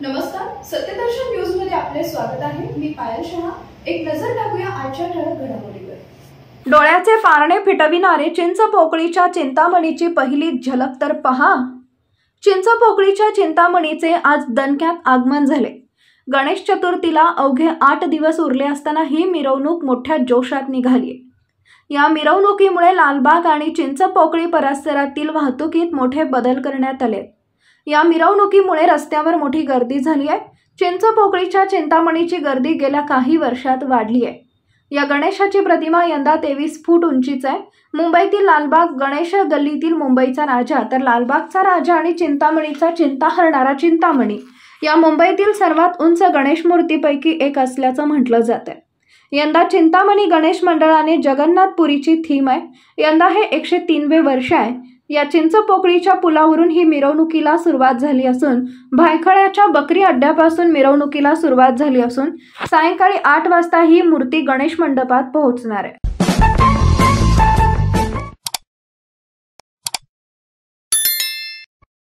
नमस्कार, सत्यदर्शन न्यूज मध्ये आपले स्वागत आहे। मी पायल शहा। एक नजर टाकूया आजच्या ठळक घडामोडीवर। डोळ्याचे पारणे फिटविणारे चिंचपोकळीच्या चिंतामणीची पहिली झलक तर पहा। चिंचपोकळीच्या चिंतामणीचे आज दणक्यात आगमन झाले। गणेश चतुर्थीला अवघे 8 दिवस उरले असताना ही मिरवणूक मोठ्या जोशात निघाली। या मिरवणुकीमुळे लालबाग आणि चिंचपोकळी परिसरातील वाहतुकीत मोठे बदल करण्यात आले। या मिरवणुकीमुळे रस्त्यावर मोठी गर्दी झाली आहे। चिंचपोकळीच्या चिंतामणीची गर्दी गेल्या काही वर्षात वाढली आहे। या गणेशाची प्रतिमा यंदा 23 फूट उंचीची आहे। मुंबईतील लालबाग गणेश गल्लीतील मुंबईचा राजा तर लालबागचा राजा आणि चिंतामणीचा चिंता हरणारा चिंतामणी या मुंबईतील सर्वात उंच गणेश मूर्तीपैकी एक असल्याचं म्हटलं जातं। यंदा चिंतामणी गणेश मंडळाने जगन्नाथपुरीची थीम आहे। यंदा हे 103वे वर्ष आहे। या चिंचपोकळीच्या पुलावरून ही मिरवणुकीला सुरुवात झाली असून भायखळ्याच्या बकरी अड्ड्यापासून मिरवणुकीला सुरुवात झाली असून सायंकाळी 8 वाजता ही मूर्ती गणेश मंडपात पोहोचणार आहे।